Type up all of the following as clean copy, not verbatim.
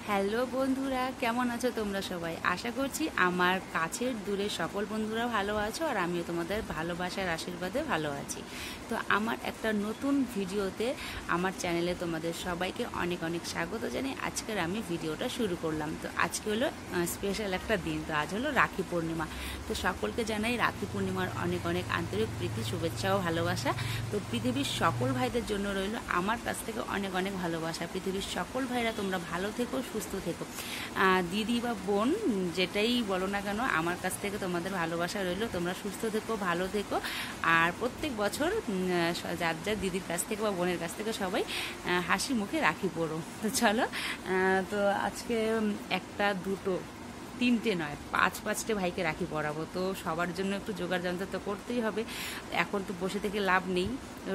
Hello বন্ধুরা, কেমন আছো তোমরা সবাই? আশা করছি আমার কাছের দূরের সকল বন্ধুরা ভালো আছো, আর আমিও তোমাদের ভালোবাসার আশীর্বাদে ভালো আছি। তো আমার একটা নতুন ভিডিওতে আমার চ্যানেলে তোমাদের সবাইকে অনেক অনেক স্বাগত জানিয়ে আজকের আমি ভিডিওটা শুরু করলাম। তো আজকে হলো স্পেশাল একটা দিন, তো আজ হলো রাখি পূর্ণিমা। তো সকলকে জানাই রাখি পূর্ণিমার অনেক অনেক আন্তরিক প্রীতি, শুভেচ্ছা ও ভালোবাসা। তো পৃথিবীর সকল ভাইদের জন্য রইল আমার কাছ থেকে অনেক অনেক ভালোবাসা। পৃথিবীর সকল ভাইরা তোমরা ভালো থেকো, সুস্থ থেকো। দিদি বা বোন যেটাই বলো না কেন, আমার কাছ থেকে তোমাদের ভালোবাসা রইলো। তোমরা সুস্থ থেকো, ভালো থেকো। আর প্রত্যেক বছর যার যার দিদির কাছ থেকে বা বোনের কাছ থেকে সবাই হাসি মুখে রাখি পড়ো। তো চলো, তো আজকে একটা দুটো তিনটে নয়, পাঁচটে ভাইকে রাখি পরাবো। তো সবার জন্য একটু জোগাড় যন্ত্র তো করতেই হবে। এখন তো বসে থেকে লাভ নেই।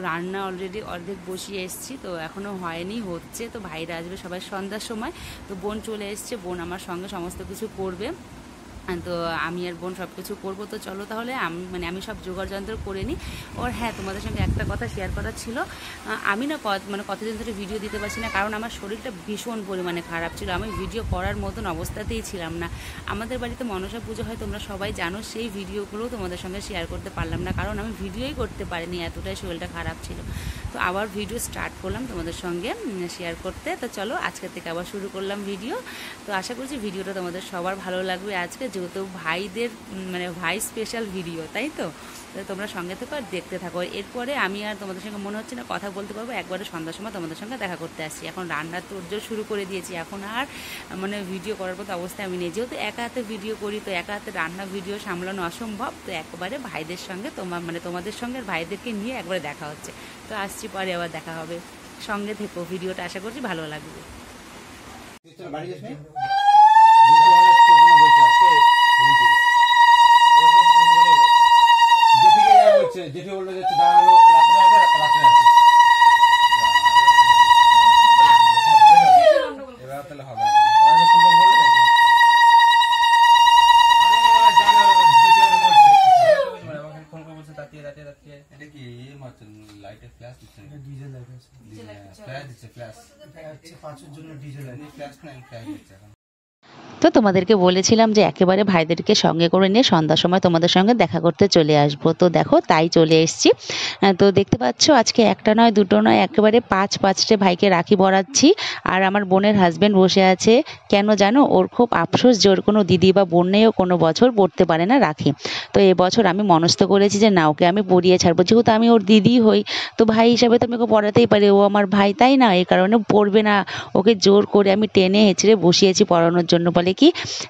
রান্না অলরেডি অর্ধেক বসিয়ে এসেছি, তো এখনও হয়নি, হচ্ছে। তো ভাইরা আসবে সবাই সন্ধ্যার সময়। তো বোন চলে এসছে, বোন আমার সঙ্গে সমস্ত কিছু করবে। তো আমি আর বোন সব কিছু করবো। তো চলো তাহলে আমি সব জোগাড় যন্ত্র করে নিই। ওর হ্যাঁ, তোমাদের সঙ্গে একটা কথা শেয়ার করার ছিল। আমি না কতদিন ধরে ভিডিও দিতে পারছি না, কারণ আমার শরীরটা ভীষণ পরিমাণে খারাপ ছিল। আমি ভিডিও করার মতন অবস্থাতেই ছিলাম না। আমাদের বাড়িতে মনসা পুজো হয়, তোমরা সবাই জানো। সেই ভিডিওগুলোও তোমাদের সঙ্গে শেয়ার করতে পারলাম না, কারণ আমি ভিডিওই করতে পারিনি, এতটাই শরীরটা খারাপ ছিল। তো আবার ভিডিও স্টার্ট করলাম তোমাদের সঙ্গে শেয়ার করতে। তো চলো, আজকের থেকে আবার শুরু করলাম ভিডিও। তো আশা করছি ভিডিওটা তোমাদের সবার ভালো লাগবে আজকে, যেহেতু ভাইদের ভাই স্পেশাল ভিডিও, তাই তো? তোমরা সঙ্গে থেকো আর দেখতে থাকো। এরপরে আমি আর তোমাদের সঙ্গে মনে হচ্ছে না কথা বলতে পারবো, একবারে সন্ধ্যার সময় তোমাদের সঙ্গে দেখা করতে আসছি। এখন রান্নার তোড়জোড় শুরু করে দিয়েছি, এখন আর ভিডিও করার মতো অবস্থায় আমি নেই। যেহেতু একা হাতে ভিডিও করি, তো একা হাতে রান্না ভিডিও সামলানো অসম্ভব। তো একবারে ভাইদের সঙ্গে তোমাদের সঙ্গে আর ভাইদেরকে নিয়ে একবারে দেখা হচ্ছে। তো আসছি, পরে আবার দেখা হবে। সঙ্গে থেকো, ভিডিওটা আশা করছি ভালো লাগবে। যেটি বললো যে দাঁড়ালো রাত্রে এবার তাহলে হবে লাইটের ফ্ল্যাশ দিচ্ছে, ডিজেল লাইট আছে, ফ্ল্যাশ দিচ্ছে, ফ্ল্যাশ পাঁচের জন্য ডিজেল লাইট ফ্ল্যাশ না, ফ্ল্যাশ দিচ্ছে এখন। তো তোমাদেরকে বলেছিলাম যে একেবারে ভাইদেরকে সঙ্গে করে নিয়ে সন্ধ্যার সময় তোমাদের সঙ্গে দেখা করতে চলে আসব। তো দেখো, তাই চলে এসেছি। তো দেখতে পাচ্ছ, আজকে একটা নয়, দুটো নয়, একেবারে পাঁচটে ভাইকে রাখি পরাচ্ছি। আর আমার বোনের হাজব্যান্ড বসে আছে। কেন জানো? ওর খুব আফসোস যে ওর কোনো দিদি বা বোন নেই, ও কোনো বছর পরতে পারে না রাখি। তো এবছর আমি মনস্থ করেছি যে না, ওকে আমি পরিয়ে ছাড়বো। যেহেতু আমি ওর দিদি হই, তো ভাই হিসাবে তো আমি ওকে পরাতেই পারি। ও আমার ভাই, তাই না? এই কারণে পরবে না। ওকে জোর করে আমি টেনে হেঁচড়ে বসিয়েছি পরানোর জন্য। বলে কি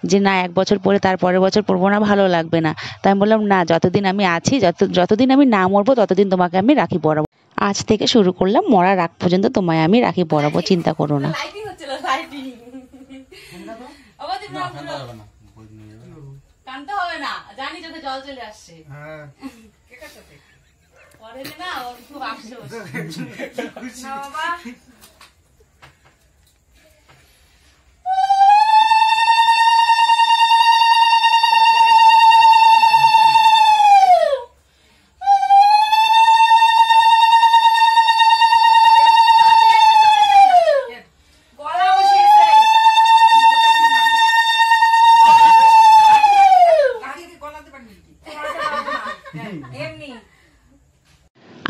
যে না, এক বছর পরে তার পরের বছর পরবো না, ভালো লাগবে না। তাই আমি বললাম না, যতদিন আমি আছি, যতদিন আমি না মরবো, ততদিন তোমাকে আমি রাখি পরাবো। আজ থেকে শুরু করলাম, মরার আগ পর্যন্ত তোমায় আমি রাখি পরাবো, চিন্তা করো না। কানতে হবে না, জানি চোখে জল চলে আসছে। না, খুব আফসোস।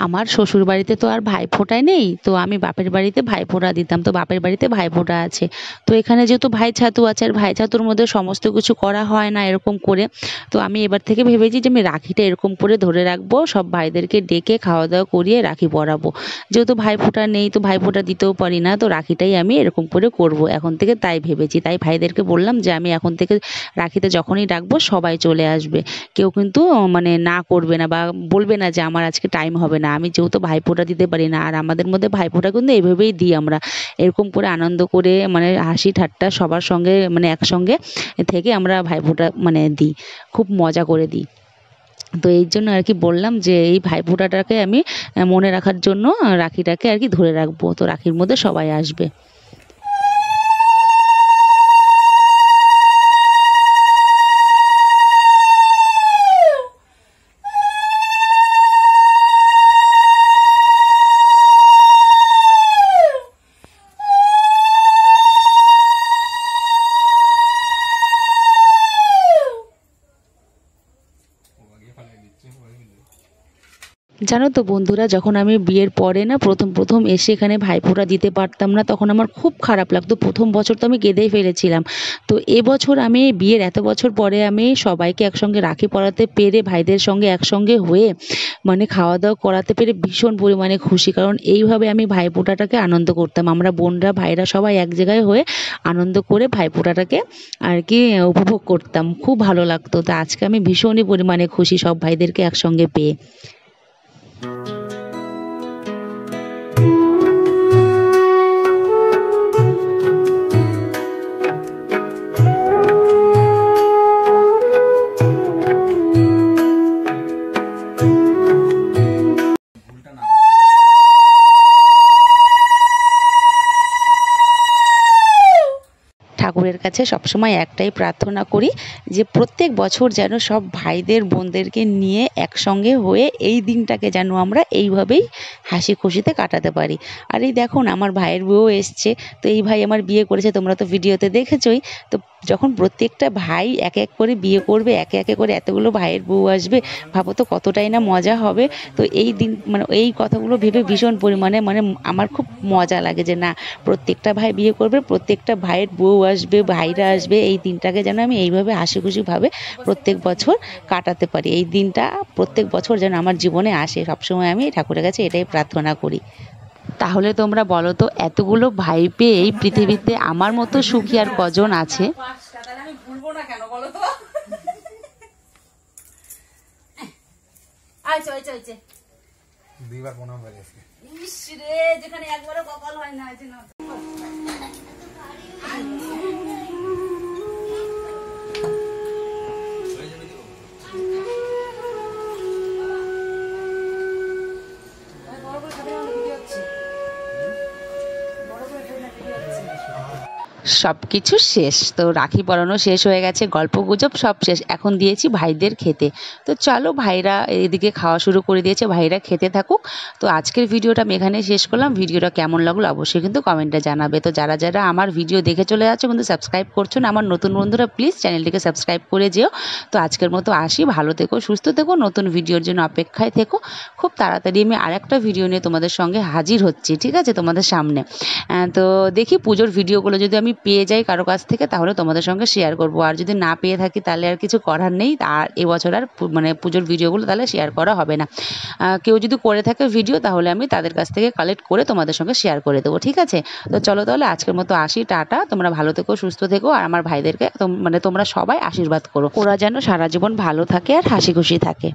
আমার শ্বশুর বাড়িতে তো আর ভাইফোঁটা নেই, তো আমি বাপের বাড়িতে ভাইফোঁটা দিতাম। তো বাপের বাড়িতে ভাইফোঁটা আছে। তো এখানে যেহেতু ভাই ছাতু আছে, আর ভাই ছাতুর মধ্যে সমস্ত কিছু করা হয় না এরকম করে। তো আমি এবার থেকে ভেবেছি যে আমি রাখিটা এরকম করে ধরে রাখবো, সব ভাইদেরকে ডেকে খাওয়া দাওয়া করিয়ে রাখি পরাবো। যেহেতু ভাইফোঁটা নেই, তো ভাইফোঁটা দিতেও পারি না, তো রাখিটাই আমি এরকম করে করব এখন থেকে, তাই ভেবেছি। তাই ভাইদেরকে বললাম যে আমি এখন থেকে রাখিতে যখনই ডাকবো সবাই চলে আসবে। কেউ কিন্তু না করবে না বা বলবে না যে আমার আজকে টাইম হবে না। আমি যেহেতু ভাইফোঁটা দিতে পারি না, আর আমাদের মধ্যে ভাইফোঁটা কিন্তু এইভাবেই দিই আমরা, এরকম করে আনন্দ করে হাসি ঠাট্টা সবার সঙ্গে একসঙ্গে থেকে আমরা ভাইফোঁটা দিই, খুব মজা করে দিই। তো এই জন্য আর কি বললাম যে এই ভাইফোঁটাটাকে আমি মনে রাখার জন্য রাখিটাকে আর কি ধরে রাখবো। তো রাখির মধ্যে সবাই আসবে। জানো তো বন্ধুরা, যখন আমি বিয়ের পরে না প্রথম এসে এখানে ভাইফোঁটা দিতে পারতাম না, তখন আমার খুব খারাপ লাগতো। প্রথম বছর তো আমি কেঁদেই ফেলেছিলাম। তো এবছর আমি বিয়ের এত বছর পরে আমি সবাইকে একসঙ্গে রাখি পরাতে পেরে, ভাইদের সঙ্গে একসঙ্গে হয়ে মানে খাওয়া দাওয়া করাতে পেরে ভীষণ পরিমাণে খুশি। কারণ এইভাবে আমি ভাইফোঁটাটাকে আনন্দ করতাম। আমরা বোনরা ভাইরা সবাই এক জায়গায় হয়ে আনন্দ করে ভাইফোঁটাটাকে আর কি উপভোগ করতাম। খুব ভালো লাগতো। তো আজকে আমি ভীষণই পরিমাণে খুশি সব ভাইদেরকে একসঙ্গে পেয়ে। ঠাকুরের কাছে সবসময় একটাই প্রার্থনা করি যে প্রত্যেক বছর যেন সব ভাইদের বোনদেরকে নিয়ে একসঙ্গে হয়ে এই দিনটাকে যেন আমরা এইভাবেই হাসি খুশিতে কাটাতে পারি। আর এই দেখুন আমার ভাইয়ের বউ এসছে। তো এই ভাই আমার বিয়ে করেছে, তোমরা তো ভিডিওতে দেখেছই। তো যখন প্রত্যেকটা ভাই এক এক করে বিয়ে করবে, একে একে করে এতগুলো ভাইয়ের বউ আসবে, ভাবো তো কতটাই না মজা হবে। তো এই দিন মানে এই কথাগুলো ভেবে ভীষণ পরিমাণে মানে আমার খুব মজা লাগে যে না, প্রত্যেকটা ভাই বিয়ে করবে, প্রত্যেকটা ভাইয়ের বউ আসবে, ভাইরা আসবে। এই দিনটাকে যেন আমি এইভাবে হাসি খুশিভাবে প্রত্যেক বছর কাটাতে পারি। এই দিনটা প্রত্যেক বছর যেন আমার জীবনে আসে, সবসময় আমি ঠাকুরের কাছে এটাই প্রার্থনা করি। তাহলে তোমরা বলো তো, এতগুলো ভাই পেয়ে এই পৃথিবীতে আমার মতো সুখী আর কজন আছে? আমি ভুলবো না কেন বলো তো? আইছে আইছে আইছে দুইবার প্রণাম হয়ে গেছে। ইস রে, যেখানে একবারও কপাল হয় না আছে না। সব কিছু শেষ। তো রাখি পরানো শেষ হয়ে গেছে, গল্প গুজব সব শেষ। এখন দিয়েছি ভাইদের খেতে। তো চলো, ভাইরা এদিকে খাওয়া শুরু করে দিয়েছে, ভাইরা খেতে থাকুক। তো আজকের ভিডিওটা আমি এখানে শেষ করলাম। ভিডিওটা কেমন লাগলো অবশ্যই কিন্তু কমেন্টে জানাবে। তো যারা যারা আমার ভিডিও দেখে চলে যাচ্ছে কিন্তু সাবস্ক্রাইব করছো না, আমার নতুন বন্ধুরা প্লিজ চ্যানেলটিকে সাবস্ক্রাইব করে যেও। তো আজকের মতো আসি, ভালো থেকো, সুস্থ থেকো, নতুন ভিডিওর জন্য অপেক্ষায় থেকো। খুব তাড়াতাড়ি আমি আরেকটা ভিডিও নিয়ে তোমাদের সঙ্গে হাজির হচ্ছি, ঠিক আছে, তোমাদের সামনে। তো দেখি পুজোর ভিডিওগুলো যদি আমি পেয়ে যাই কারো কাছ থেকে, তাহলে তোমাদের সঙ্গে শেয়ার করব। আর যদি না পেয়ে থাকি তাহলে আর কিছু করার নেই। আর এবছর আর মানে পুজোর ভিডিওগুলো তাহলে শেয়ার করা হবে না। কেউ যদি করে থাকে ভিডিও, তাহলে আমি তাদের কাছ থেকে কালেক্ট করে তোমাদের সঙ্গে শেয়ার করে দেবো, ঠিক আছে। তো চলো তাহলে আজকের মতো আসি, টাটা। তোমরা ভালো থেকো, সুস্থ থেকো, আর আমার ভাইদেরকে মানে তোমরা সবাই আশীর্বাদ করো, ওরা যেন সারা জীবন ভালো থাকে আর হাসি খুশি থাকে।